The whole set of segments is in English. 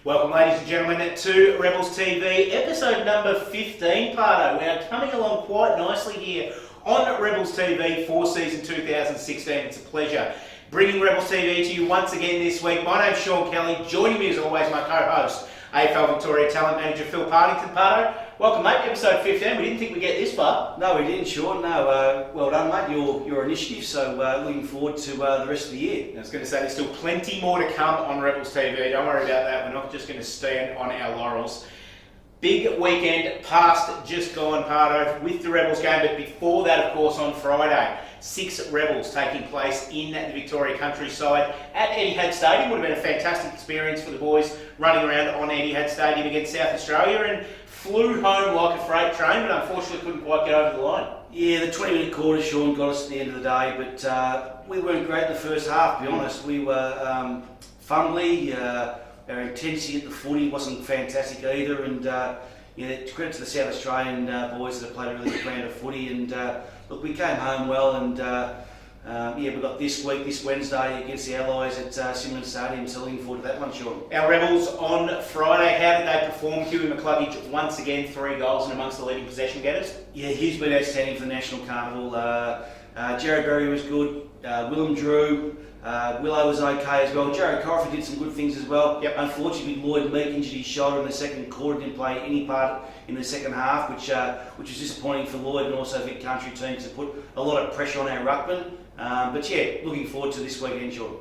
Welcome, ladies and gentlemen, to Rebels TV, episode number 15, Parto. We are coming along quite nicely here on Rebels TV for season 2016. It's a pleasure bringing Rebels TV to you once again this week. My name's Sean Kelly. Joining me as always, my co-host, AFL Victoria Talent Manager Phil Partington. Parto, welcome, mate, episode 15. We didn't think we'd get this far. No, we didn't, Sean. No, well done, mate, your initiative. So looking forward to the rest of the year. I was going to say there's still plenty more to come on Rebels TV. Don't worry about that. We're not just going to stand on our laurels. Big weekend past, just gone, Parto, with the Rebels game. But before that, of course, on Friday, 6 Rebels taking place in the Victoria countryside at Etihad Stadium. Would have been a fantastic experience for the boys running around on Etihad Stadium against South Australia, and flew home like a freight train, but unfortunately couldn't quite get over the line. Yeah, the 20-minute quarter, Sean, got us at the end of the day, but we weren't great in the first half, to be honest. We were fumbly. Our intensity at the footy wasn't fantastic either, and credit to the South Australian boys that have played a really good brand of footy. And look, we came home well, and we've got this Wednesday against the Allies at Sandringham Stadium, so looking forward to that one, Sean. Our Rebels on Friday, how did they perform? Huey McCluggage, once again, 3 goals and amongst the leading possession getters. Yeah, he's been outstanding for the National Carnival. Jared Berry was good, Willem Drew, Willow was okay as well. Jared Corrigan did some good things as well. Yep. Unfortunately, Lloyd Meek injured his shoulder in the second quarter, didn't play any part in the second half, which was disappointing for Lloyd and also Vic Country teams to put a lot of pressure on our ruckman. But yeah, looking forward to this weekend, Sean.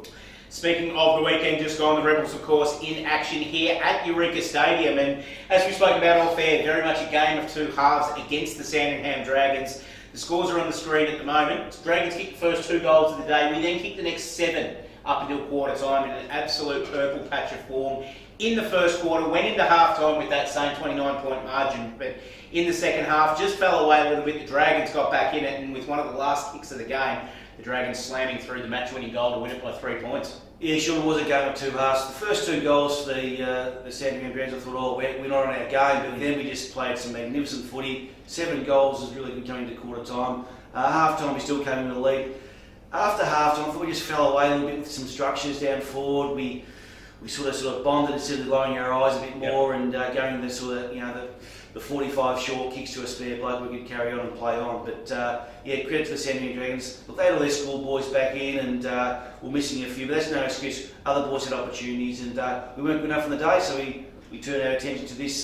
Speaking of the weekend just gone, the Rebels, of course, in action here at Eureka Stadium. And as we spoke about off air, very much a game of two halves against the Sandringham Dragons. The scores are on the screen at the moment. Dragons kicked the first 2 goals of the day. We then kicked the next 7 up until quarter time in an absolute purple patch of form. In the first quarter, went into half time with that same 29-point margin, but in the second half just fell away a little bit. The Dragons got back in it, and with one of the last kicks of the game, the Dragons slamming through the match-winning goal to win it by 3 points. Yeah, sure, it was a game of two halves. The first 2 goals for the Sandringham Dragons, I thought, we're not on our game, but then we just played some magnificent footy. 7 goals was really good coming to quarter time. Half time, we still came in the lead. After half time, I thought we just fell away a little bit with some structures down forward. We sort of bonded instead of lowering our eyes a bit more, and going the sort of the 45 short kicks to a spare bloke we could carry on and play on. But credit to the Sandringham Dragons. Look, they had all their schoolboys back in, and we're missing a few, but that's no excuse. Other boys had opportunities, and we weren't good enough on the day, so we turned our attention to this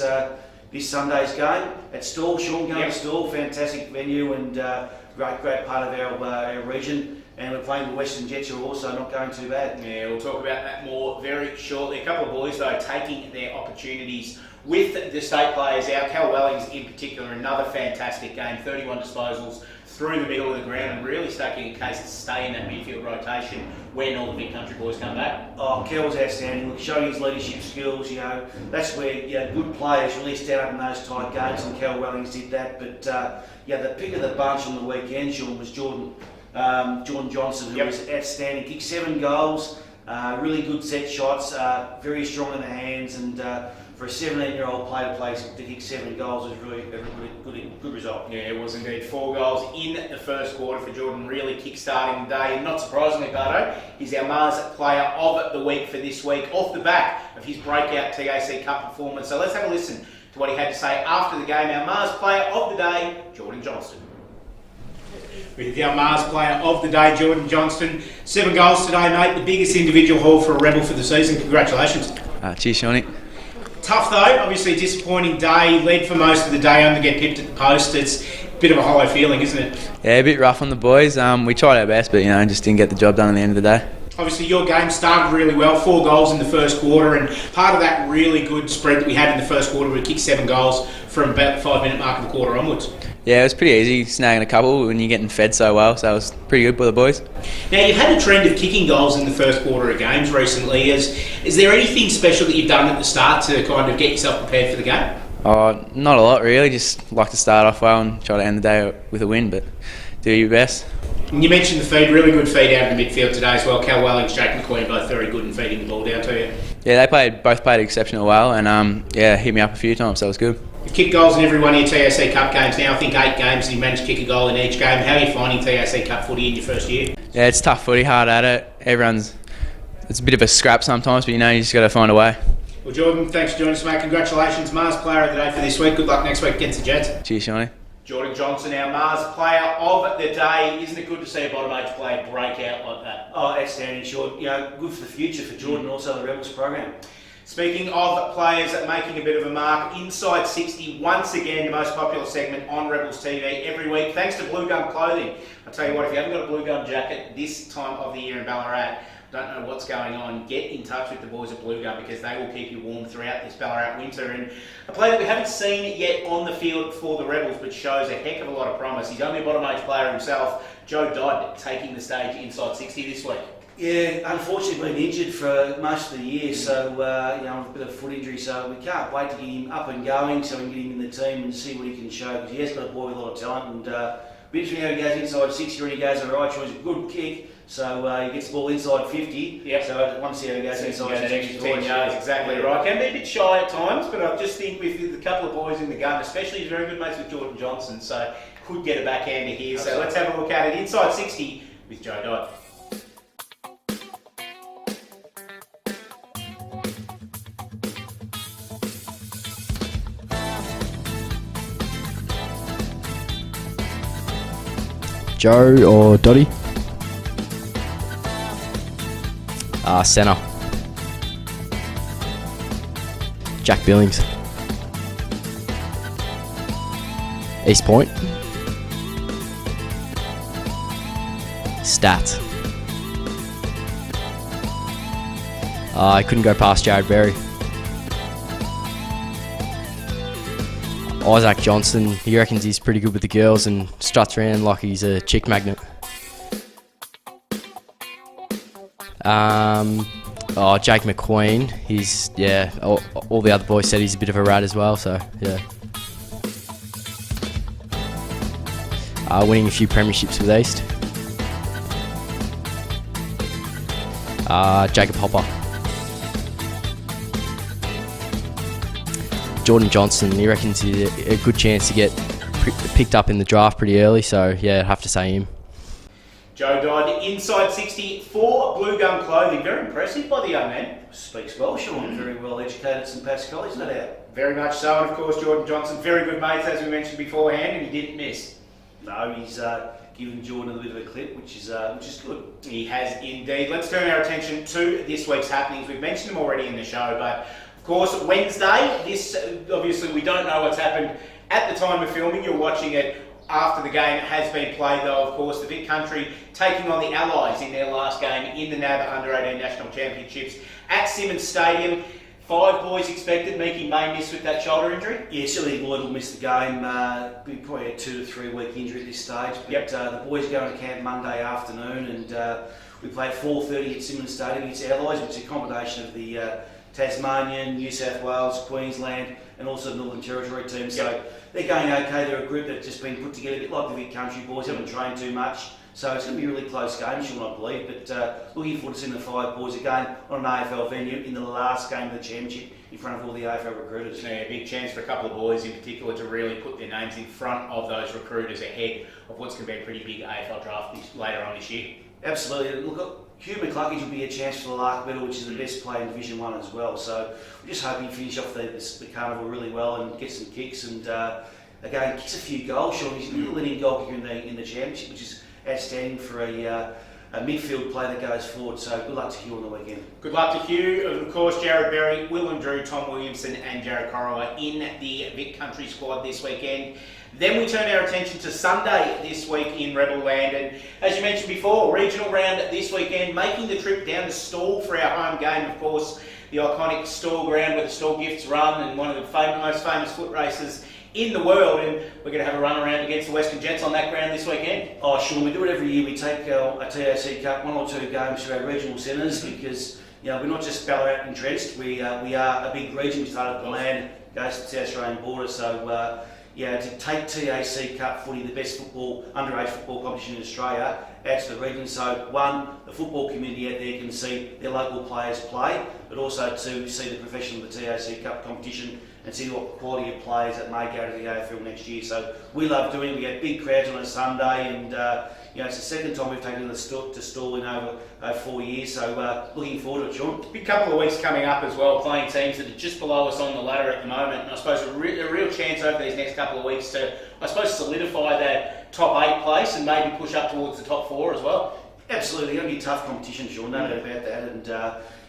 Sunday's game at Stawell. Sean, going to Stawell, fantastic venue, and great part of our region. And we're playing the Western Jets, who are also not going too bad. Yeah, we'll talk about that more very shortly. A couple of boys, though, taking their opportunities with the state players out. Cal Wellings, in particular, another fantastic game. 31 disposals through the middle of the ground, and really staking a case to stay in that midfield rotation when all the big country boys come back. Oh, Cal was outstanding. Look, showing his leadership skills, that's where good players really stand up in those tight games, and Cal Wellings did that. But the pick of the bunch on the weekend, Sean, was Jordan Johnston, who was outstanding. Kicked 7 goals, really good set shots, very strong in the hands, and for a 17-year-old player to kick 7 goals was really a good result. Yeah, it was indeed. 4 goals in the first quarter for Jordan, really kick-starting the day. And not surprisingly, Parto, he's our Mars player of the week for this week, off the back of his breakout TAC Cup performance. So let's have a listen to what he had to say after the game. Our Mars player of the day, Jordan Johnston. With our Mars player of the day, Jordan Johnston. 7 goals today, mate. The biggest individual haul for a Rebel for the season. Congratulations. Cheers, Shawnee. Tough though, obviously a disappointing day. Led for most of the day, only get pipped at the post. It's a bit of a hollow feeling, isn't it? Yeah, a bit rough on the boys. We tried our best, but just didn't get the job done at the end of the day. Obviously your game started really well, 4 goals in the first quarter, and part of that really good spread that we had in the first quarter, we kicked 7 goals from about the 5-minute mark of the quarter onwards. Yeah, it was pretty easy snagging a couple when you're getting fed so well, so it was pretty good for the boys. Now, you've had a trend of kicking goals in the first quarter of games recently. Is there anything special that you've done at the start to kind of get yourself prepared for the game? Not a lot really, just like to start off well and try to end the day with a win, but do your best. And you mentioned the feed, really good feed out in the midfield today as well. Cal Wellings, Jake McQueen, both very good in feeding the ball down to you. Yeah, they both played exceptional well, and hit me up a few times, so it was good. You've kicked goals in every one of your TAC Cup games now. I think 8 games and you managed to kick a goal in each game. How are you finding TAC Cup footy in your first year? Yeah, it's tough footy, hard at it. It's a bit of a scrap sometimes, but you just got to find a way. Well, Jordan, thanks for joining us, mate. Congratulations, Mars Player of the Day for this week. Good luck next week against the Jets. Cheers, Shawnee. Jordan Johnston, our Mars Player of the Day. Isn't it good to see a bottom age player break out like that? Oh, outstanding, Sean. Good for the future for Jordan and also the Rebels program. Speaking of players making a bit of a mark, Inside 60, once again, the most popular segment on Rebels TV every week, thanks to Bluegum Clothing. I'll tell you what, if you haven't got a Bluegum jacket this time of the year in Ballarat, don't know what's going on, get in touch with the boys at Bluegum because they will keep you warm throughout this Ballarat winter. And a player that we haven't seen yet on the field for the Rebels but shows a heck of a lot of promise. He's only a bottom age player himself, Joe Dodd, taking the stage Inside 60 this week. Yeah, unfortunately been injured for most of the year, so a bit of foot injury, so we can't wait to get him up and going so we can get him in the team and see what he can show, because he has got a boy with a lot of talent, and be interesting how he goes inside 60 when he goes on the right, shows a good kick, so he gets the ball inside 50, yep. So I want to see how he goes inside 60. 10 yards, exactly right. Can be a bit shy at times, but I just think with a couple of boys in the gun, especially he's very good mates with Jordan Johnston, so could get a backhander here. So let's have a look at it. Inside 60 with Joe Dodd. Joe or Dotty? Centre. Jack Billings. East Point. Stats. I couldn't go past Jared Berry. Isaac Johnston, he reckons he's pretty good with the girls and struts around like he's a chick magnet. Jake McQueen, all the other boys said he's a bit of a rat as well, so yeah. Winning a few premierships with East. Jacob Hopper. Jordan Johnston, he reckons he's a good chance to get picked up in the draft pretty early, so yeah, I'd have to say him. Joe Dodd, Inside 60 for Bluegum Clothing. Very impressive by the young man. Speaks well, Sean. Very well educated at St Pat's College, no doubt. Very much so, and of course Jordan Johnston, very good mates as we mentioned beforehand, and he didn't miss. No, he's given Jordan a bit of a clip, which is good. He has indeed. Let's turn our attention to this week's happenings. We've mentioned them already in the show, but of course Wednesday, this obviously we don't know what's happened at the time of filming. You're watching it after the game has been played, though. Of course, the Vic Country taking on the Allies in their last game in the NAB Under 18 National Championships at Simmons Stadium. 5 boys expected. Meeky may miss with that shoulder injury. Yeah, certainly Lloyd will miss the game. Probably a 2 to 3 week injury at this stage. But the boys go into camp Monday afternoon, and we play at 4:30 at Simmons Stadium. It's Allies, which is a combination of the Tasmanian, New South Wales, Queensland, and also Northern Territory teams. So they're going okay. They're a group that's just been put together, a bit like the Vic Country boys. Haven't trained too much. So it's going to be a really close game, Sean, I believe. But looking forward to seeing the 5 boys again on an AFL venue in the last game of the championship in front of all the AFL recruiters. Yeah, a big chance for a couple of boys in particular to really put their names in front of those recruiters ahead of what's going to be a pretty big AFL draft later on this year. Absolutely. Look, Hugh McCluggage will be a chance for the Lark Medal, which is the best player in Division 1 as well. So we're just hoping to finish off the carnival really well and get some kicks. And again, kicks a few goals. Sean, he's the leading goal kicker in the championship, which is outstanding for a midfield player that goes forward. So good luck to Hugh on the weekend. Good luck to Hugh. Of course, Jared Berry, Will and Drew, Tom Williamson and Jared Corrowa in the Vic Country squad this weekend. Then we turn our attention to Sunday this week in Rebel Land, and as you mentioned before, regional round this weekend, making the trip down to Stawell for our home game. Of course, the iconic Stawell ground where the Stawell Gifts run, and one of the most famous foot races in the world, and we're going to have a run around against the Western Jets on that ground this weekend. Oh, Sean, we do it every year. We take a TAC Cup, 1 or 2 games to our regional centres because we're not just Ballarat entrenched. We are a big region. We started at the land, goes to the South Australian border, so to take TAC Cup footy, the best underage football competition in Australia, out to the region. So one, the football community out there can see their local players play, but also to see the profession of the TAC Cup competition and see what quality of players that may go to the AFL next year. So we love doing it. We get big crowds on a Sunday, and it's the second time we've taken to Stawell in over 4 years. So looking forward to it, Sean. Big couple of weeks coming up as well, playing teams that are just below us on the ladder at the moment, and I suppose a real chance over these next couple of weeks to, I suppose, solidify that top 8 place and maybe push up towards the top 4 as well. Absolutely, going to be tough competition, Sean, no doubt about that.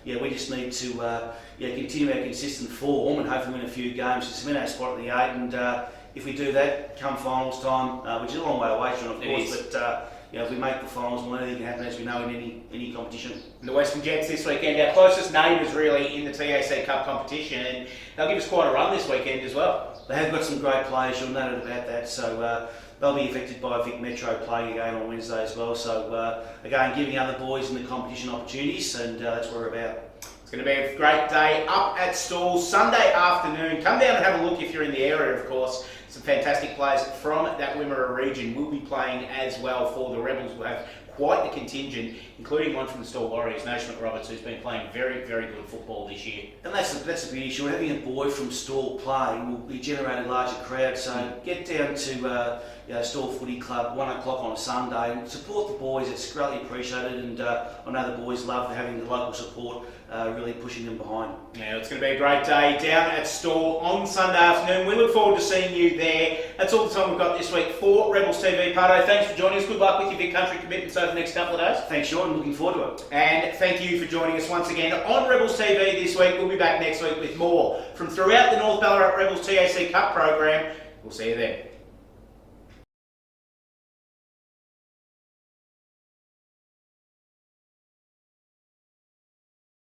And we just need to continue our consistent form and hopefully win a few games to cement our spot at the 8. And if we do that, come finals time, which is a long way away, Sean, of course, but if we make the finals, well, anything can happen, as we know, in any competition. And the Western Jets this weekend, our closest neighbours really in the TAC Cup competition, and they'll give us quite a run this weekend as well. They have got some great players, you'll know about that, so they'll be affected by Vic Metro playing a game on Wednesday as well. So again, giving other boys in the competition opportunities, and that's what we're about. It's going to be a great day up at Stawell Sunday afternoon. Come down and have a look if you're in the area, of course. Some fantastic players from that Wimmera region will be playing as well for the Rebels. We'll have quite the contingent, including one from the Stawell Warriors, Nation McRoberts, who's been playing very, very good football this year. And that's the beauty, Sean. Having a boy from Stawell playing will be generating larger crowds. So get down to Stawell Footy Club 1 o'clock on a Sunday and support the boys. It's greatly appreciated, and I know the boys love having the local support, really pushing them behind. Yeah, it's going to be a great day down at Stawell on Sunday afternoon. We look forward to seeing you there. That's all the time we've got this week for Rebels TV. Parto, thanks for joining us. Good luck with your big country commitments over the next couple of days. Thanks, Sean. Looking forward to it. And thank you for joining us once again on Rebels TV this week. We'll be back next week with more from throughout the North Ballarat Rebels TAC Cup program. We'll see you there.